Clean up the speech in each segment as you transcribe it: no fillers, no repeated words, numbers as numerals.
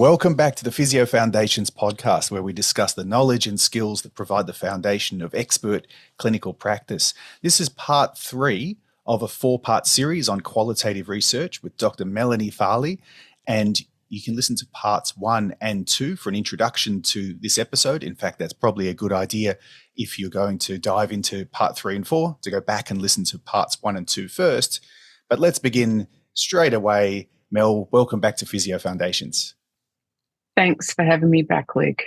Welcome back to the Physio Foundations podcast, where we discuss the knowledge and skills that provide the foundation of expert clinical practice. This is part 3 of a 4-part series on qualitative research with Dr. Melanie Farlie, and you can listen to parts 1 and 2 for an introduction to this episode. In fact, that's probably a good idea if you're going to dive into part 3 and 4 to go back and listen to parts 1 and 2 first. But let's begin straight away. Mel, welcome back to Physio Foundations. Thanks for having me back, Luke.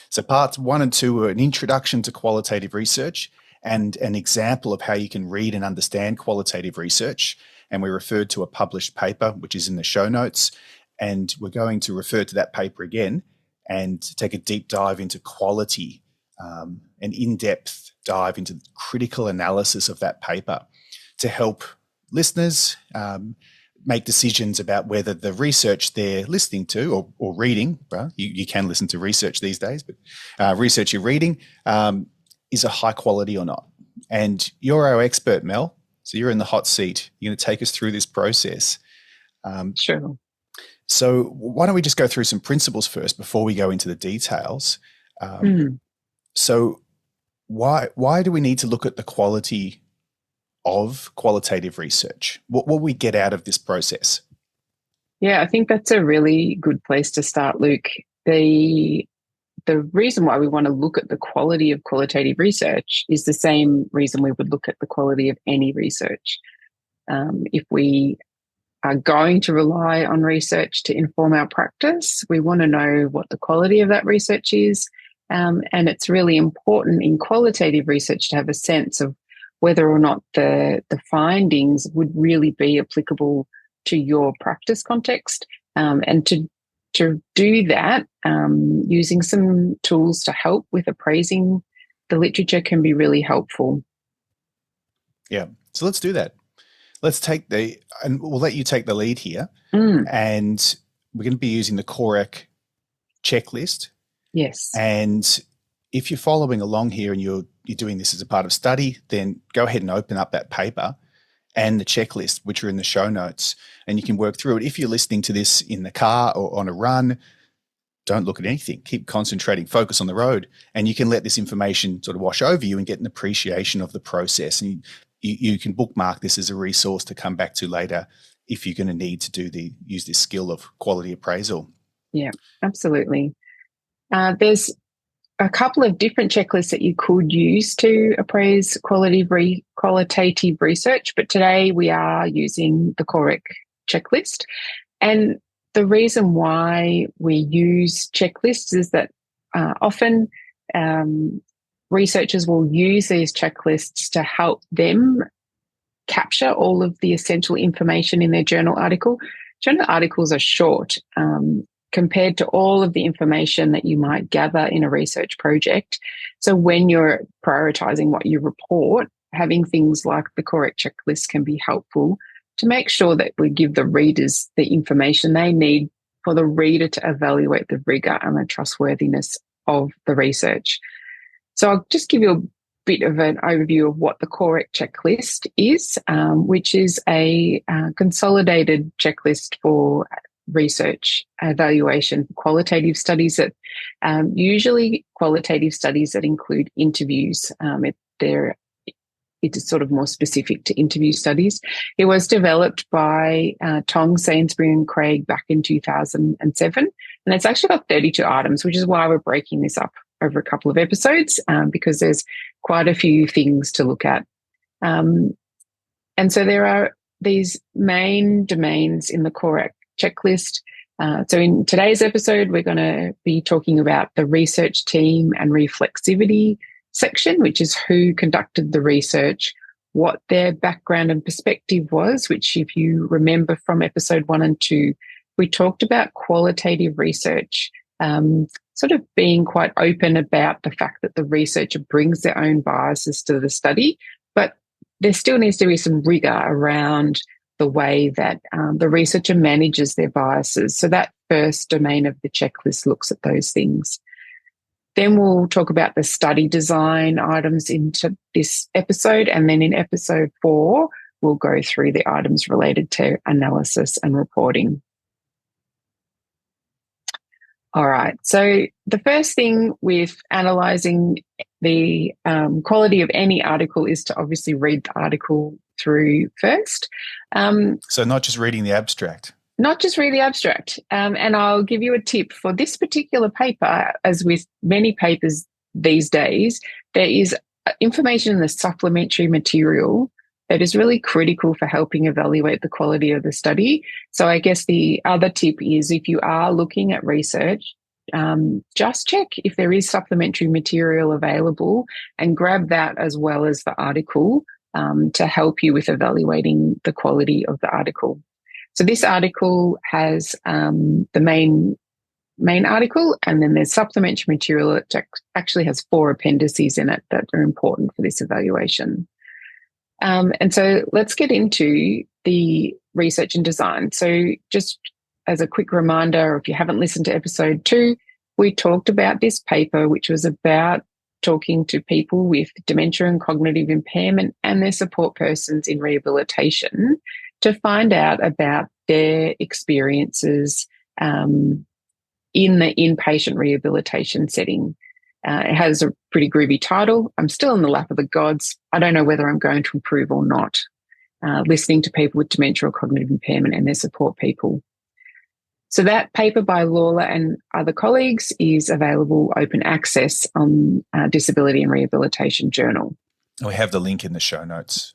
So parts 1 and 2 are an introduction to qualitative research and an example of how you can read and understand qualitative research. And we referred to a published paper, which is in the show notes. And we're going to refer to that paper again and take a deep dive into quality, an in-depth dive into the critical analysis of that paper to help listeners make decisions about whether the research they're listening to or reading, well, you can listen to research these days, but research you're reading is a high quality or not. And you're our expert, Mel, so you're in the hot seat. You're going to take us through this process. Sure. So why don't we just go through some principles first before we go into the details? So why do we need to look at the quality of qualitative research? What will we get out of this process? Yeah, I think that's a really good place to start, Luke. The reason why we want to look at the quality of qualitative research is the same reason we would look at the quality of any research. If we are going to rely on research to inform our practice, we want to know what the quality of that research is. And it's really important in qualitative research to have a sense of whether or not the findings would really be applicable to your practice context. And to do that, using some tools to help with appraising the literature can be really helpful. Yeah, so let's do that. Let's and we'll let you take the lead here. And we're going to be using the COREQ checklist. Yes. And if you're following along here and you're doing this as a part of study, then go ahead and open up that paper and the checklist, which are in the show notes, and you can work through it. If you're listening to this in the car or on a run, don't look at anything. Keep concentrating, focus on the road, and you can let this information sort of wash over you and get an appreciation of the process. And you can bookmark this as a resource to come back to later if you're going to need to use this skill of quality appraisal. Yeah, absolutely. There's a couple of different checklists that you could use to appraise qualitative research, but today we are using the COREQ checklist. And the reason why we use checklists is that often researchers will use these checklists to help them capture all of the essential information in their journal article. Journal articles are short compared to all of the information that you might gather in a research project. So when you're prioritizing what you report, having things like the COREQ checklist can be helpful to make sure that we give the readers the information they need for the reader to evaluate the rigor and the trustworthiness of the research. So I'll just give you a bit of an overview of what the COREQ checklist is, which is a consolidated checklist for research evaluation for qualitative studies that usually qualitative studies that include interviews. It is sort of more specific to interview studies. It was developed by Tong, Sainsbury and Craig back in 2007. And it's actually got 32 items, which is why we're breaking this up over a couple of episodes because there's quite a few things to look at. And so there are these main domains in the COREQ checklist. So in today's episode, we're going to be talking about the research team and reflexivity section, which is who conducted the research, what their background and perspective was, which if you remember from episode 1 and 2, we talked about qualitative research, sort of being quite open about the fact that the researcher brings their own biases to the study, but there still needs to be some rigor around the way that the researcher manages their biases. So that first domain of the checklist looks at those things. Then we'll talk about the study design items into this episode. And then in episode 4, we'll go through the items related to analysis and reporting. All right. So the first thing with analysing the quality of any article is to obviously read the article through first. So not just reading the abstract. Not just read the abstract. And I'll give you a tip for this particular paper, as with many papers these days, there is information in the supplementary material that is really critical for helping evaluate the quality of the study. So I guess the other tip is, if you are looking at research, just check if there is supplementary material available and grab that as well as the article to help you with evaluating the quality of the article. So this article has the main article, and then there's supplementary material that actually has 4 appendices in it that are important for this evaluation. And so let's get into the research and design. So just as a quick reminder, if you haven't listened to episode 2, we talked about this paper, which was about talking to people with dementia and cognitive impairment and their support persons in rehabilitation to find out about their experiences in the inpatient rehabilitation setting. It has a pretty groovy title. I'm still in the lap of the gods. I don't know whether I'm going to improve or not. Listening to people with dementia or cognitive impairment and their support people. So that paper by Lawler and other colleagues is available open access on Disability and Rehabilitation Journal. We have the link in the show notes.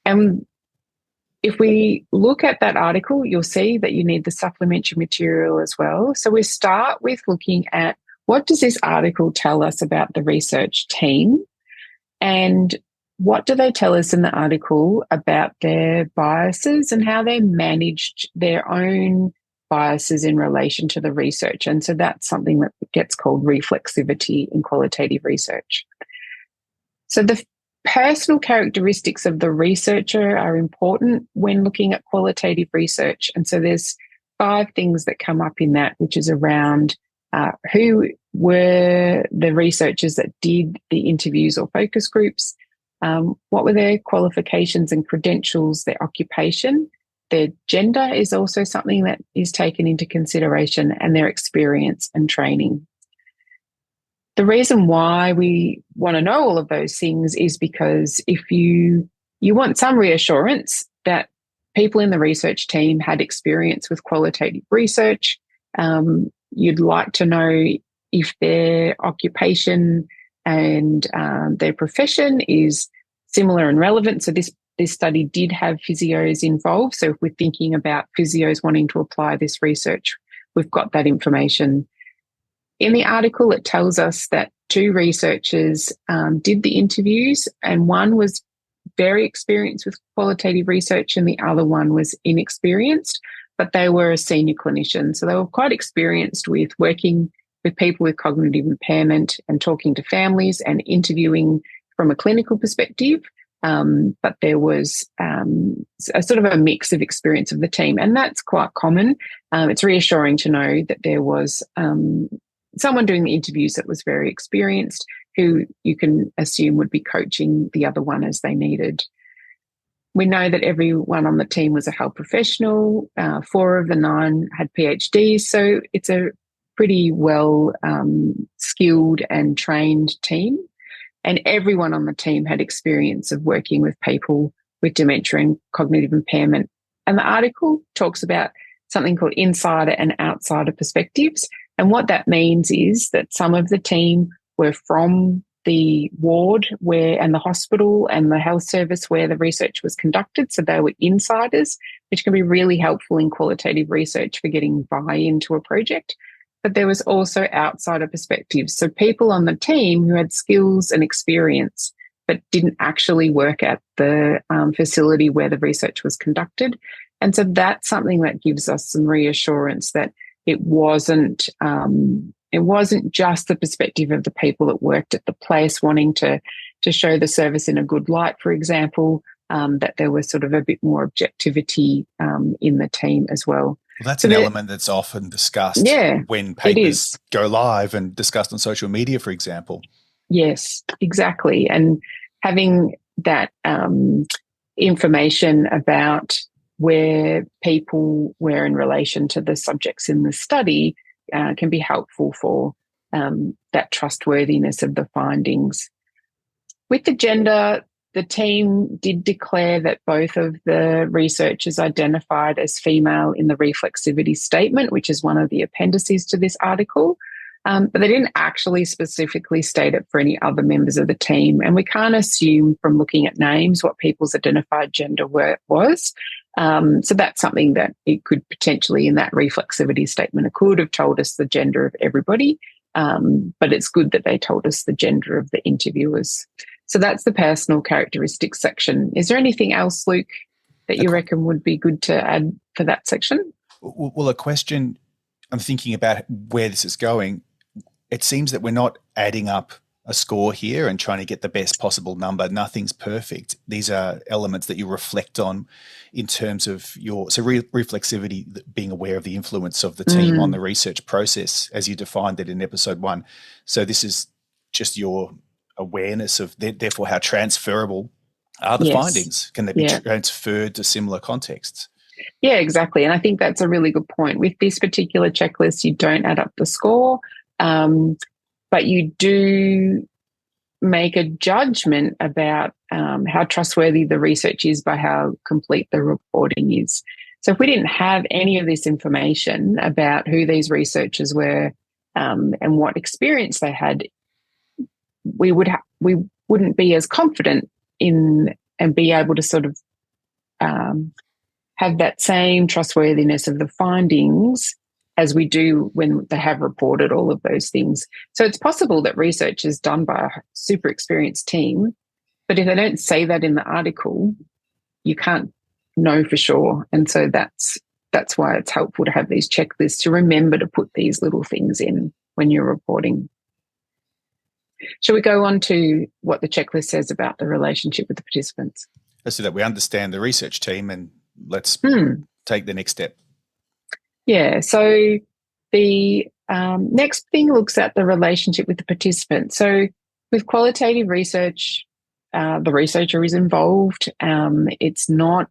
And if we look at that article, you'll see that you need the supplementary material as well. So we start with looking at, what does this article tell us about the research team, and what do they tell us in the article about their biases and how they managed their own biases in relation to the research? And so that's something that gets called reflexivity in qualitative research. So the personal characteristics of the researcher are important when looking at qualitative research. And so there's 5 things that come up in that, which is around who were the researchers that did the interviews or focus groups, what were their qualifications and credentials, their occupation, their gender is also something that is taken into consideration, and their experience and training. The reason why we want to know all of those things is because if you want some reassurance that people in the research team had experience with qualitative research, you'd like to know if their occupation and their profession is similar and relevant. So this study did have physios involved. So if we're thinking about physios wanting to apply this research, we've got that information. In the article, it tells us that 2 researchers did the interviews, and one was very experienced with qualitative research and the other one was inexperienced, but they were a senior clinician. So they were quite experienced with working with people with cognitive impairment and talking to families and interviewing from a clinical perspective. But there was a sort of a mix of experience of the team, and that's quite common. It's reassuring to know that there was someone doing the interviews that was very experienced, who you can assume would be coaching the other one as they needed. We know that everyone on the team was a health professional. 4 of the 9 had PhDs, so it's a pretty well skilled and trained team. And everyone on the team had experience of working with people with dementia and cognitive impairment. And the article talks about something called insider and outsider perspectives. And what that means is that some of the team were from the ward and the hospital and the health service where the research was conducted. So they were insiders, which can be really helpful in qualitative research for getting buy-in to a project. But there was also outsider perspectives. So people on the team who had skills and experience but didn't actually work at the facility where the research was conducted. And so that's something that gives us some reassurance that it wasn't just the perspective of the people that worked at the place wanting to show the service in a good light, for example, that there was sort of a bit more objectivity in the team as well. Well, that's an element that's often discussed when papers go live and discussed on social media, for example. Yes, exactly. And having that information about where people were in relation to the subjects in the study can be helpful for that trustworthiness of the findings. With the gender, the team did declare that both of the researchers identified as female in the reflexivity statement, which is one of the appendices to this article, but they didn't actually specifically state it for any other members of the team. And we can't assume from looking at names what people's identified gender was. So that's something that it could potentially, in that reflexivity statement, it could have told us the gender of everybody, but it's good that they told us the gender of the interviewers. So that's the personal characteristics section. Is there anything else, Luke, that you reckon would be good to add for that section? Well, a question, I'm thinking about where this is going. It seems that we're not adding up a score here and trying to get the best possible number. Nothing's perfect. These are elements that you reflect on in terms of reflexivity, being aware of the influence of the team on the research process, as you defined it in episode 1. So this is just your awareness of, therefore, how transferable are the findings? Can they be transferred to similar contexts? Yeah, exactly. And I think that's a really good point. With this particular checklist, you don't add up the score, but you do make a judgment about how trustworthy the research is by how complete the reporting is. So if we didn't have any of this information about who these researchers were and what experience they had, we wouldn't be as confident in and be able to sort of have that same trustworthiness of the findings as we do when they have reported all of those things. So it's possible that research is done by a super experienced team, but if they don't say that in the article, you can't know for sure. And so that's why it's helpful to have these checklists, to remember to put these little things in when you're reporting. Shall we go on to what the checklist says about the relationship with the participants? So that we understand the research team, and let's take the next step. Yeah, so the next thing looks at the relationship with the participant. So with qualitative research, the researcher is involved. It's not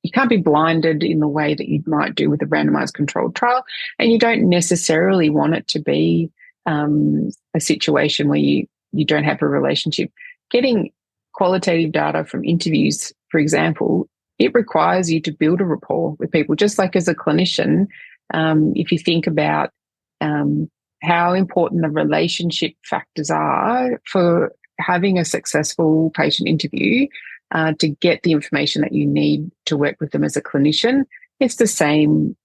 you can't be blinded in the way that you might do with a randomized controlled trial, and you don't necessarily want it to be a situation where you don't have a relationship. Getting qualitative data from interviews, for example, it requires you to build a rapport with people. Just like as a clinician, if you think about how important the relationship factors are for having a successful patient interview, to get the information that you need to work with them as a clinician, it's the same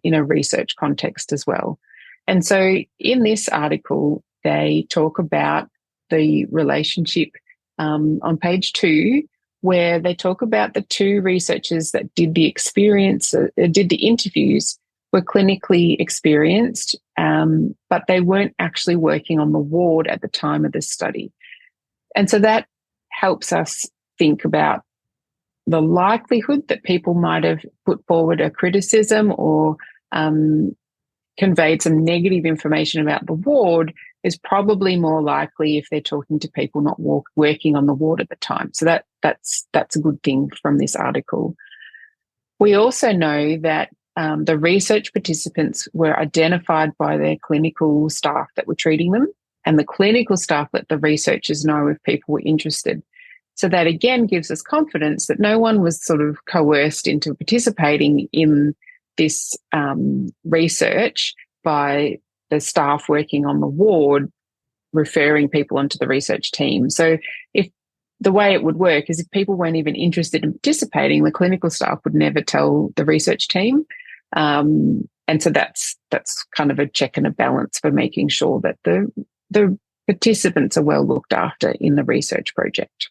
in a research context as well. And so in this article, they talk about the relationship on page 2, where they talk about the 2 researchers that did the interviews were clinically experienced, but they weren't actually working on the ward at the time of the study. And so that helps us think about the likelihood that people might have put forward a criticism or conveyed some negative information about the ward is probably more likely if they're talking to people not working on the ward at the time. So that's a good thing from this article. We also know that the research participants were identified by their clinical staff that were treating them, and the clinical staff let the researchers know if people were interested. So that again gives us confidence that no one was sort of coerced into participating in this research by the staff working on the ward referring people onto the research team. So if the way it would work is if people weren't even interested in participating, the clinical staff would never tell the research team. And so that's kind of a check and a balance for making sure that the participants are well looked after in the research project.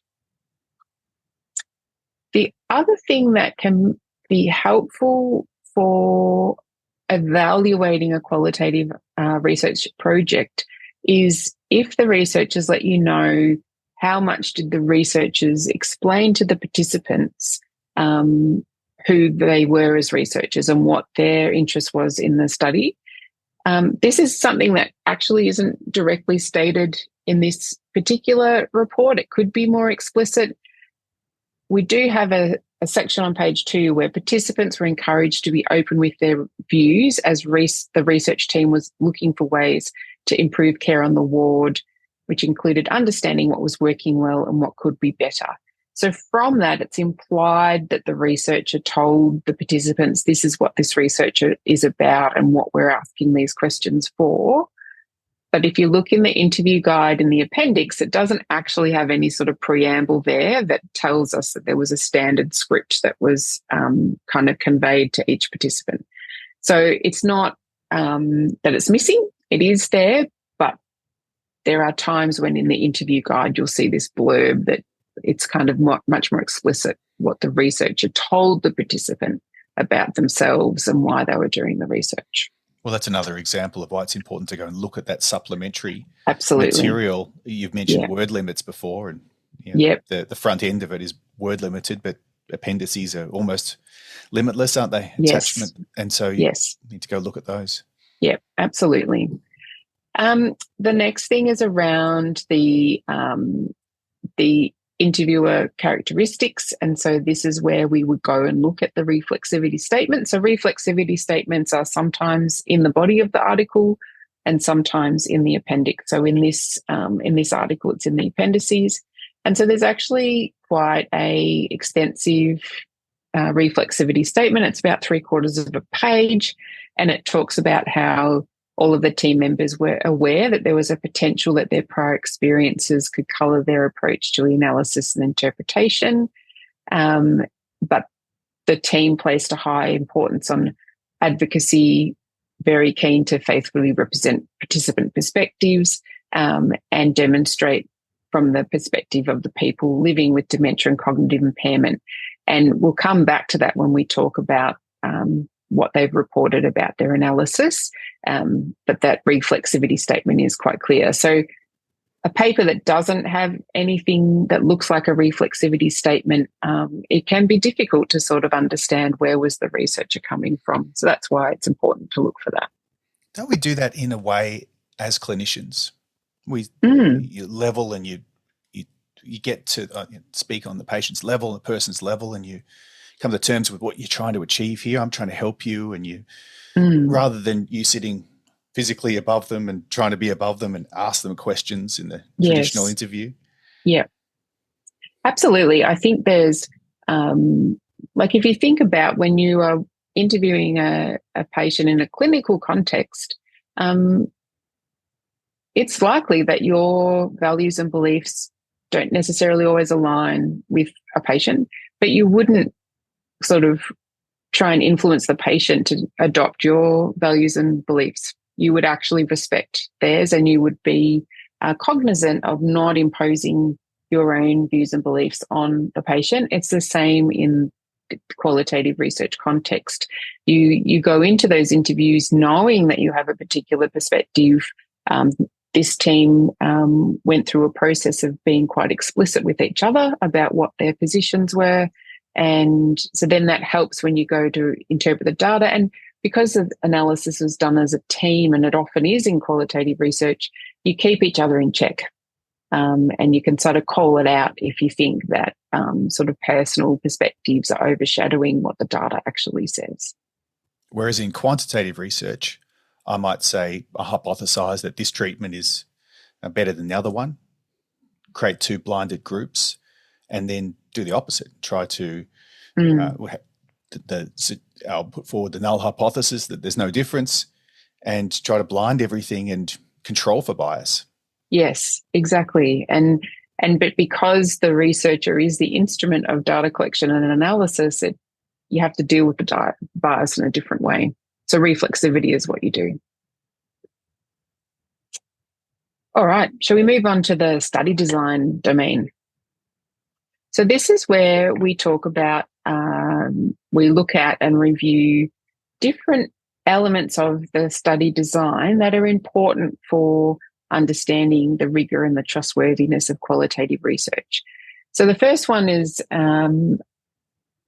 The other thing that can be helpful for evaluating a qualitative research project is if the researchers let you know how much did the researchers explain to the participants who they were as researchers and what their interest was in the study. This is something that actually isn't directly stated in this particular report. It could be more explicit. we do have a section on page 2 where participants were encouraged to be open with their views as the research team was looking for ways to improve care on the ward, which included understanding what was working well and what could be better. So from that, it's implied that the researcher told the participants, this is what this researcher is about and what we're asking these questions for. But if you look in the interview guide in the appendix, it doesn't actually have any sort of preamble there that tells us that there was a standard script that was kind of conveyed to each participant. So it's not that it's missing. It is there, but there are times when in the interview guide you'll see this blurb that it's kind of much more explicit what the researcher told the participant about themselves and why they were doing the research. Well, that's another example of why it's important to go and look at that supplementary Absolutely. material. You've mentioned word limits before, and the front end of it is word limited, but appendices are almost limitless, aren't they? Yes. Attachment. And so you need to go look at those. Yep, absolutely. The next thing is around the interviewer characteristics. And so this is where we would go and look at the reflexivity statement. So reflexivity statements are sometimes in the body of the article and sometimes in the appendix. So in this article, it's in the appendices. And so there's actually quite a extensive reflexivity statement. It's about 3/4 of a page, and it talks about how all of the team members were aware that there was a potential that their prior experiences could colour their approach to analysis and interpretation. But the team placed a high importance on advocacy, very keen to faithfully represent participant perspectives and demonstrate from the perspective of the people living with dementia and cognitive impairment. And we'll come back to that when we talk about what they've reported about their analysis. But that reflexivity statement is quite clear. So a paper that doesn't have anything that looks like a reflexivity statement, it can be difficult to sort of understand where was the researcher coming from. So that's why it's important to look for that. Don't we do that in a way as clinicians? You level and you get to speak on the patient's level, the person's level, and you come to terms with what you're trying to achieve here. I'm trying to help you, and you rather than you sitting physically above them and trying to be above them and ask them questions in the traditional interview. Yeah, absolutely. I think there's if you think about when you are interviewing a patient in a clinical context, it's likely that your values and beliefs don't necessarily always align with a patient, but you wouldn't sort of try and influence the patient to adopt your values and beliefs. You would actually respect theirs, and you would be cognizant of not imposing your own views and beliefs on the patient. It's the same in the qualitative research context. You go into those interviews knowing that you have a particular perspective. This team went through a process of being quite explicit with each other about what their positions were. And so then that helps when you go to interpret the data. And because the analysis is done as a team, and it often is in qualitative research, you keep each other in check. And you can sort of call it out if you think that sort of personal perspectives are overshadowing what the data actually says. Whereas in quantitative research, I might say, I hypothesize that this treatment is better than the other one, create 2 blinded groups, and then do the opposite. Try to, I'll put forward the null hypothesis that there's no difference, and try to blind everything and control for bias. Yes, exactly. But because the researcher is the instrument of data collection and analysis, you have to deal with the bias in a different way. So reflexivity is what you do. All right, shall we move on to the study design domain? So this is where we talk about, we look at and review different elements of the study design that are important for understanding the rigor and the trustworthiness of qualitative research. So the first one is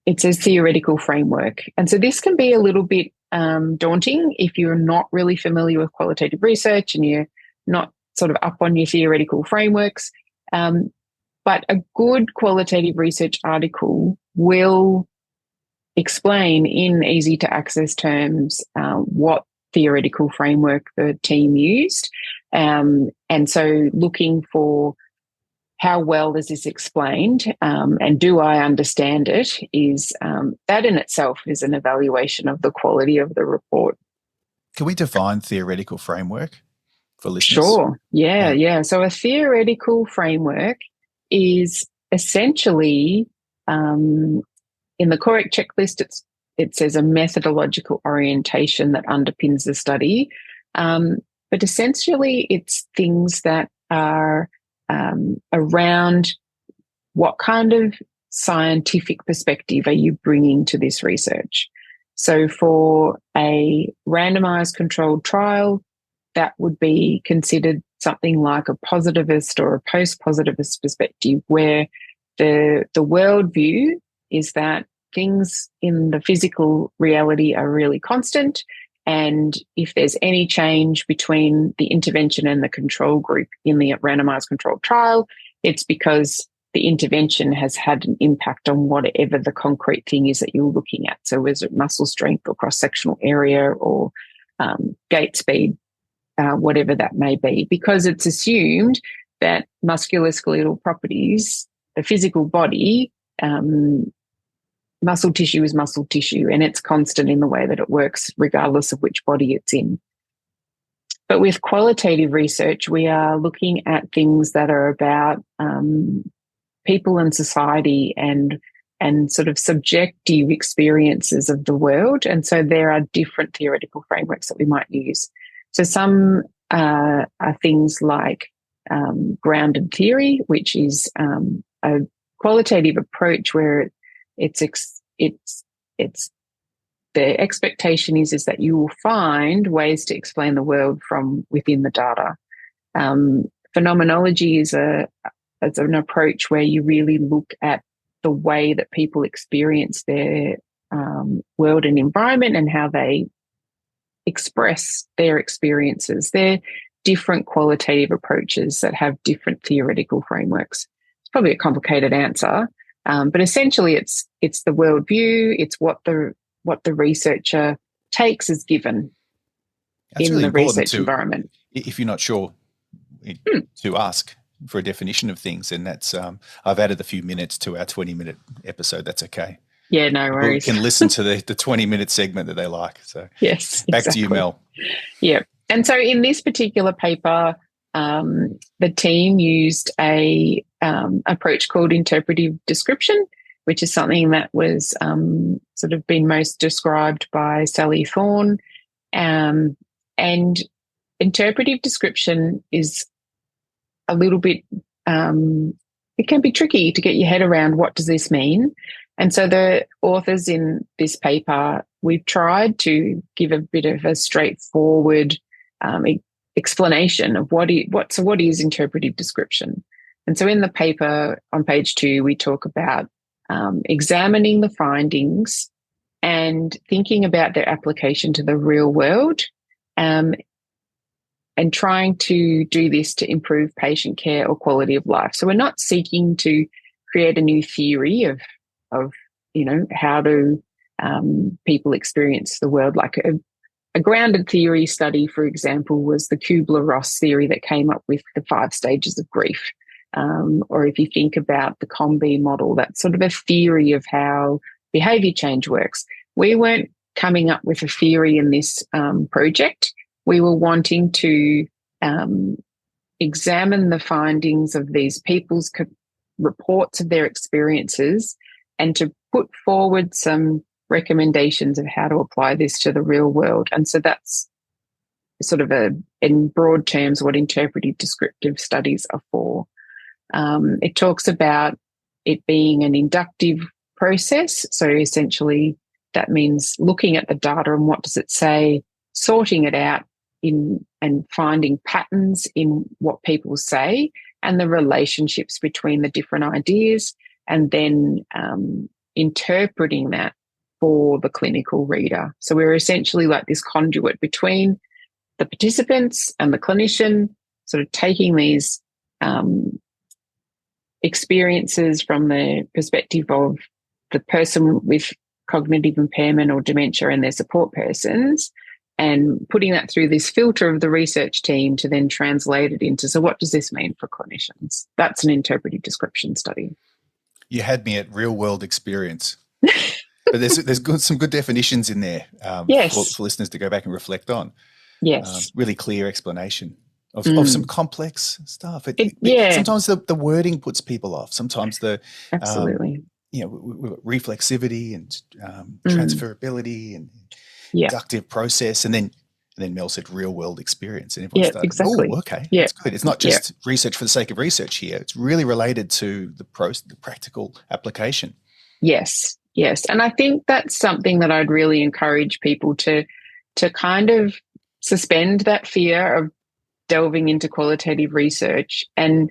it's a theoretical framework. And so this can be a little bit daunting if you're not really familiar with qualitative research and you're not sort of up on your theoretical frameworks. But But a good qualitative research article will explain in easy to access terms what theoretical framework the team used. And so looking for how well is this explained and do I understand it is that in itself is an evaluation of the quality of the report. Can we define theoretical framework for listeners? Sure. Yeah. So a theoretical framework is essentially in the COREQ checklist, it says a methodological orientation that underpins the study. But essentially it's things that are around what kind of scientific perspective are you bringing to this research. So for a randomized controlled trial, that would be considered something like a positivist or a post-positivist perspective, where the worldview is that things in the physical reality are really constant, and if there's any change between the intervention and the control group in the randomized controlled trial, it's because the intervention has had an impact on whatever the concrete thing is that you're looking at. So is it muscle strength or cross-sectional area or gait speed, whatever that may be, because it's assumed that musculoskeletal properties, the physical body, muscle tissue is muscle tissue, and it's constant in the way that it works regardless of which body it's in. But with qualitative research, we are looking at things that are about people and society and sort of subjective experiences of the world. And so there are different theoretical frameworks that we might use. So some are things like grounded theory, which is a qualitative approach where it's the expectation is that you will find ways to explain the world from within the data. Phenomenology is an approach where you really look at the way that people experience their world and environment and how they express their experiences. They're different qualitative approaches that have different theoretical frameworks. It's probably a complicated answer, but essentially it's the worldview, it's what the researcher takes as given. That's in really the research environment. If you're not sure, to ask for a definition of things, and that's I've added a few minutes to our 20-minute episode. That's okay. Yeah, no worries. People can listen to the 20-minute segment that they like. So yes, back to you, Mel. Yeah, and so in this particular paper, the team used a approach called interpretive description, which is something that was sort of been most described by Sally Thorne. And interpretive description is a little bit, it can be tricky to get your head around what does this mean. And so the authors in this paper, we've tried to give a bit of a straightforward explanation of what is interpretive description. And so in the paper on page 2, we talk about examining the findings and thinking about their application to the real world, and trying to do this to improve patient care or quality of life. So we're not seeking to create a new theory of how do people experience the world. Like a grounded theory study, for example, was the Kubler-Ross theory that came up with the 5 stages of grief. Or if you think about the COM-B model, that's sort of a theory of how behaviour change works. We weren't coming up with a theory in this project. We were wanting to examine the findings of these people's reports of their experiences and to put forward some recommendations of how to apply this to the real world. And so that's sort of in broad terms, what interpretive descriptive studies are for. It talks about it being an inductive process. So essentially that means looking at the data and what does it say, sorting it out and finding patterns in what people say and the relationships between the different ideas, and then interpreting that for the clinical reader. So we're essentially like this conduit between the participants and the clinician, sort of taking these experiences from the perspective of the person with cognitive impairment or dementia and their support persons, and putting that through this filter of the research team to then translate it into, so what does this mean for clinicians? That's an interpretive description study. You had me at real world experience. But there's some good definitions in there Yes. for listeners to go back and reflect on. Yes. Really clear explanation of some complex stuff. Sometimes the wording puts people off. Sometimes absolutely. Reflexivity and transferability and inductive process, and then Mel said real world experience, and everyone started, exactly. Oh, okay, that's good. It's not just research for the sake of research here. It's really related to the practical application. Yes. And I think that's something that I'd really encourage people to kind of suspend that fear of delving into qualitative research and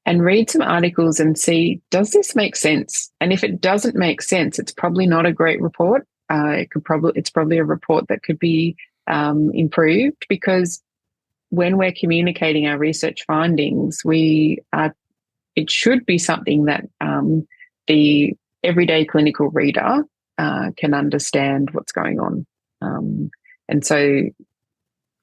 read some articles and see, does this make sense? And if it doesn't make sense, it's probably not a great report. It's probably a report that could be improved, because when we're communicating our research findings, it should be something that the everyday clinical reader can understand what's going on. And so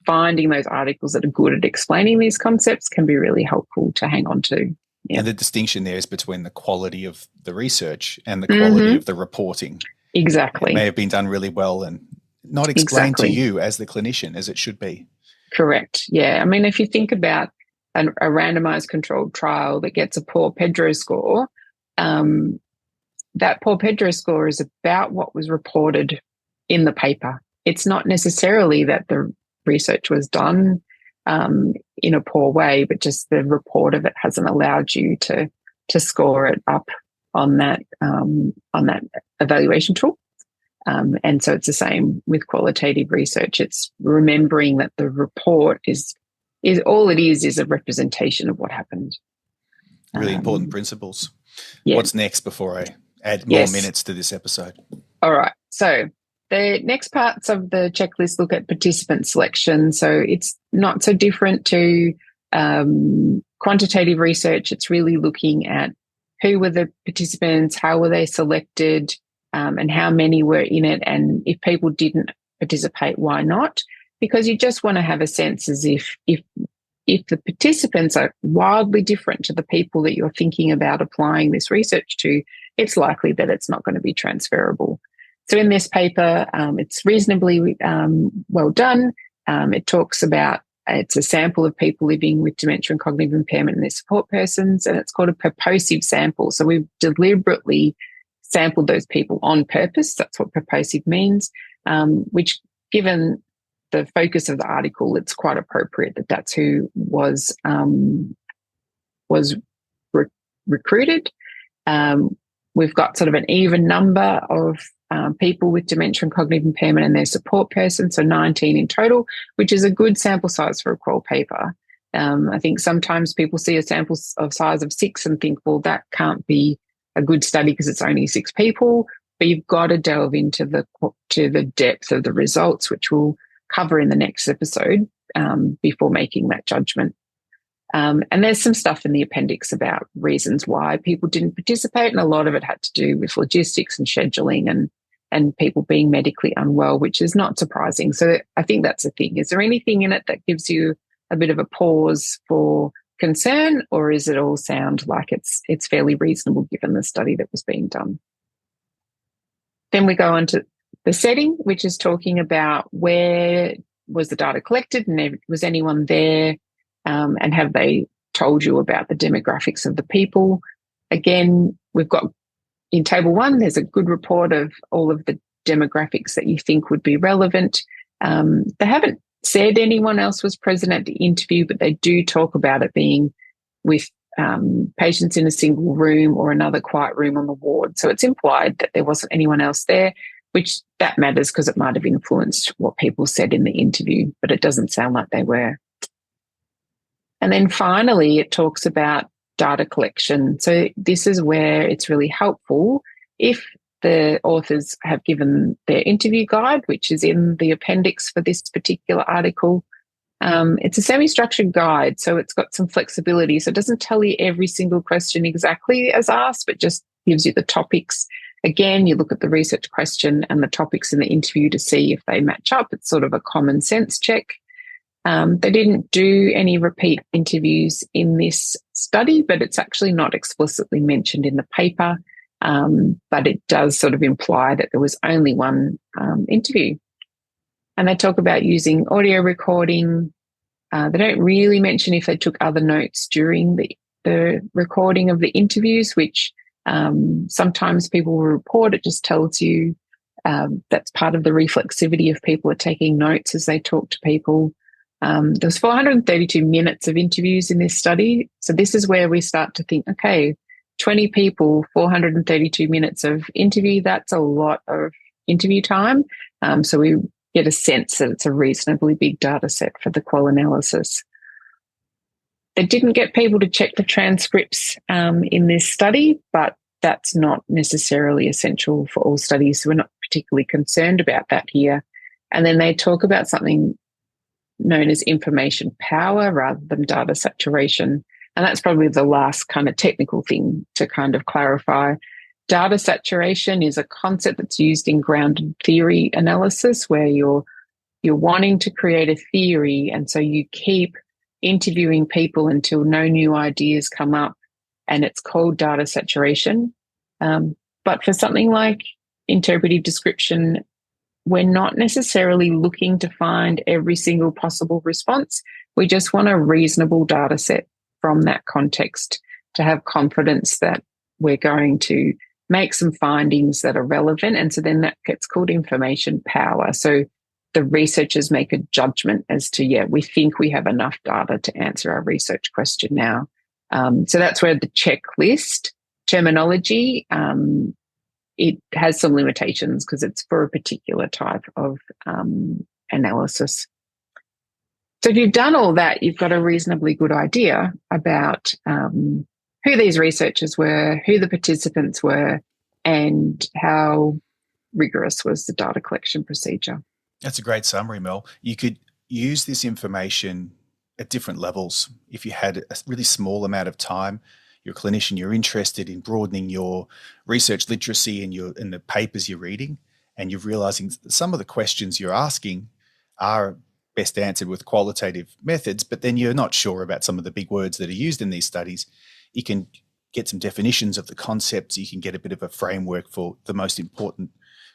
finding those articles that are good at explaining these concepts can be really helpful to hang on to. Yeah. And the distinction there is between the quality of the research and the quality of the reporting. Exactly. It may have been done really well and not explained to you as the clinician as it should be. Correct. Yeah. I mean, if you think about a randomized controlled trial that gets a poor Pedro score, that poor Pedro score is about what was reported in the paper. It's not necessarily that the research was done in a poor way, but just the report of it hasn't allowed you to score it up on that evaluation tool. And so it's the same with qualitative research. It's remembering that the report is all it is a representation of what happened. Really important principles. Yeah. What's next before I add more minutes to this episode? All right. So the next parts of the checklist look at participant selection. So it's not so different to quantitative research. It's really looking at who were the participants, how were they selected, and how many were in it. And if people didn't participate, why not? Because you just want to have a sense as if the participants are wildly different to the people that you're thinking about applying this research to, it's likely that it's not going to be transferable. So in this paper, it's reasonably well done. It talks about, it's a sample of people living with dementia and cognitive impairment and their support persons, and it's called a purposive sample. So we've deliberately sampled those people on purpose. That's what purposive means, which, given the focus of the article, it's quite appropriate that that's who was recruited. We've got sort of an even number of people with dementia and cognitive impairment and their support person, so 19 in total, which is a good sample size for a qual paper. I think sometimes people see a sample of size of 6 and think, well, that can't be a good study because it's only 6 people, but you've got to delve into the depth of the results, which we'll cover in the next episode before making that judgment. And there's some stuff in the appendix about reasons why people didn't participate, and a lot of it had to do with logistics and scheduling and people being medically unwell, which is not surprising. So I think that's the thing. Is there anything in it that gives you a bit of a pause for concern, or is it all sound like it's fairly reasonable given the study that was being done? Then we go on to the setting, which is talking about where was the data collected and was anyone there, and have they told you about the demographics of the people? Again, we've got in table 1, there's a good report of all of the demographics that you think would be relevant. They haven't said anyone else was present at the interview, but they do talk about it being with patients in a single room or another quiet room on the ward. So it's implied that there wasn't anyone else there, which that matters because it might have influenced what people said in the interview, but it doesn't sound like they were. And then finally, it talks about data collection. So this is where it's really helpful if the authors have given their interview guide, which is in the appendix for this particular article. It's a semi-structured guide, so it's got some flexibility. So it doesn't tell you every single question exactly as asked, but just gives you the topics. Again, you look at the research question and the topics in the interview to see if they match up. It's sort of a common sense check. They didn't do any repeat interviews in this study, but it's actually not explicitly mentioned in the paper. But it does sort of imply that there was only one interview. And they talk about using audio recording. They don't really mention if they took other notes during the recording of the interviews, which sometimes people will report. It just tells you that's part of the reflexivity of people are taking notes as they talk to people. There was 432 minutes of interviews in this study. So this is where we start to think, okay, 20 people, 432 minutes of interview, that's a lot of interview time. So we get a sense that it's a reasonably big data set for the qual analysis. They didn't get people to check the transcripts in this study, but that's not necessarily essential for all studies. So we're not particularly concerned about that here. And then they talk about something known as information power rather than data saturation. And that's probably the last kind of technical thing to kind of clarify. Data saturation is a concept that's used in grounded theory analysis where you're wanting to create a theory, and so you keep interviewing people until no new ideas come up, and it's called data saturation. But for something like interpretive description, we're not necessarily looking to find every single possible response. We just want a reasonable data set from that context to have confidence that we're going to make some findings that are relevant. And so then that gets called information power. So the researchers make a judgment as to, yeah, we think we have enough data to answer our research question now. So that's where the checklist terminology, it has some limitations because it's for a particular type of analysis. So if you've done all that, you've got a reasonably good idea about who these researchers were, who the participants were, and how rigorous was the data collection procedure. That's a great summary, Mel. You could use this information at different levels. If you had a really small amount of time, you're a clinician, you're interested in broadening your research literacy in the papers you're reading, and you're realizing some of the questions you're asking are best answered with qualitative methods, but then you're not sure about some of the big words that are used in these studies. You can get some definitions of the concepts. You can get a bit of a framework for the most important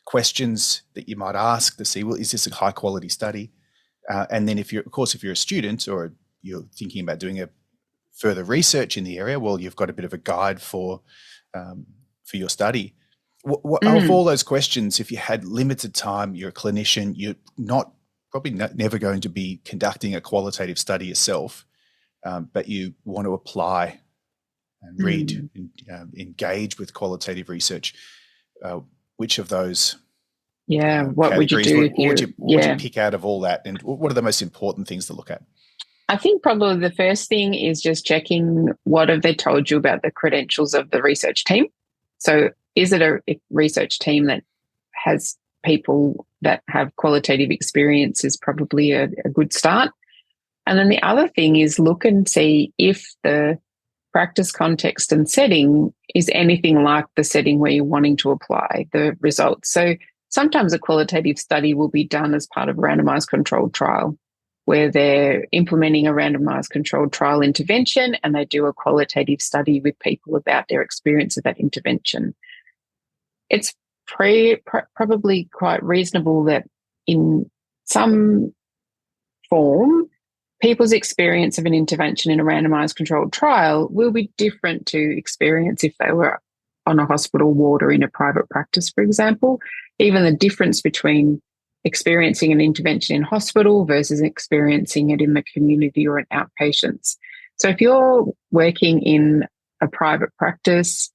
questions that you might ask to see, well, is this a high quality study? And then if you're a student or you're thinking about doing a further research in the area, well, you've got a bit of a guide for your study. Of all those questions, if you had limited time, you're a clinician, you're never going to be conducting a qualitative study yourself, but you want to apply and read and engage with qualitative research. Which of those what would you do? What would you pick out of all that, and what are the most important things to look at? I think probably the first thing is just checking what have they told you about the credentials of the research team. So is it a research team that has people that have qualitative experience is probably a good start. And then the other thing is look and see if the practice context and setting is anything like the setting where you're wanting to apply the results. So sometimes a qualitative study will be done as part of a randomized controlled trial where they're implementing a randomized controlled trial intervention and they do a qualitative study with people about their experience of that intervention. It's probably quite reasonable that in some form, people's experience of an intervention in a randomized controlled trial will be different to experience if they were on a hospital ward or in a private practice, for example. Even the difference between experiencing an intervention in hospital versus experiencing it in the community or in outpatients. So if you're working in a private practice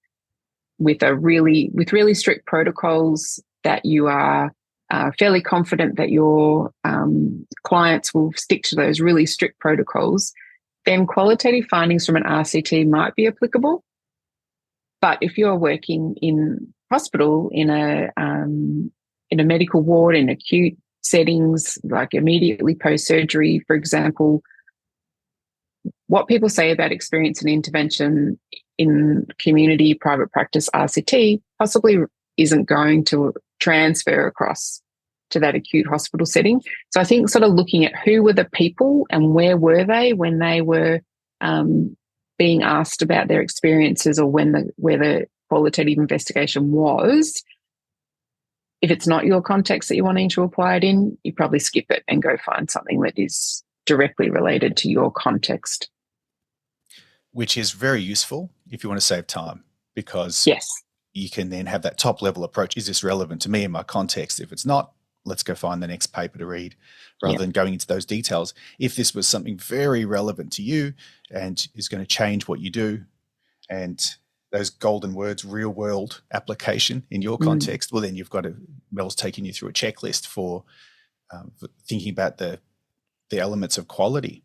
with really strict protocols that you are fairly confident that your clients will stick to those really strict protocols, then qualitative findings from an RCT might be applicable. But if you're working in hospital, in a medical ward, in acute settings, like immediately post-surgery, for example, what people say about experience and intervention in community private practice RCT possibly isn't going to transfer across to that acute hospital setting. So I think sort of looking at who were the people and where were they when they were being asked about their experiences, or where the qualitative investigation was. If it's not your context that you're wanting to apply it in, you probably skip it and go find something that is directly related to your context. Which is very useful if you want to save time, because yes, you can then have that top level approach. Is this relevant to me in my context? If it's not, let's go find the next paper to read, rather than going into those details. If this was something very relevant to you and is going to change what you do, and those golden words, real world application in your context, well, then you've got Mel's taking you through a checklist for thinking about the elements of quality.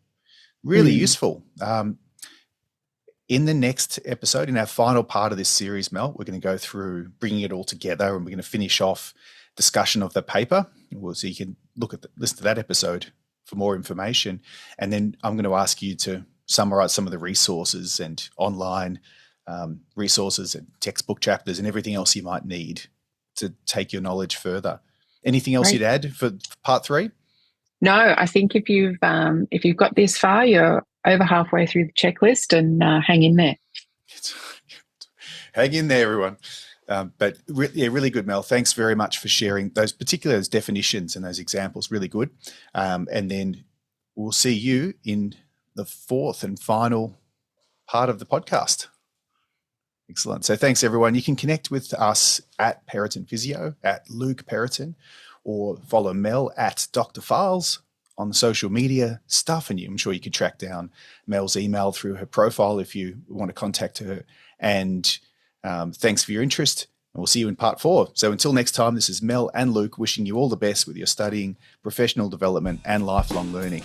Really useful. In the next episode, in our final part of this series, Mel, we're going to go through bringing it all together, and we're going to finish off discussion of the paper. So you can listen to that episode for more information. And then I'm going to ask you to summarize some of the resources and online resources and textbook chapters and everything else you might need to take your knowledge further. Anything else you'd add for part 3? No, I think if you've got this far, you're over halfway through the checklist, and hang in there. Hang in there, everyone. But really good, Mel. Thanks very much for sharing those definitions and those examples. Really good. And then we'll see you in the 4th and final part of the podcast. Excellent. So thanks, everyone. You can connect with us at Periton Physio, at Luke Periton, or follow Mel at Dr. Files on the social media stuff. And I'm sure you could track down Mel's email through her profile if you want to contact her. And thanks for your interest. And we'll see you in part 4. So until next time, this is Mel and Luke wishing you all the best with your studying, professional development, and lifelong learning.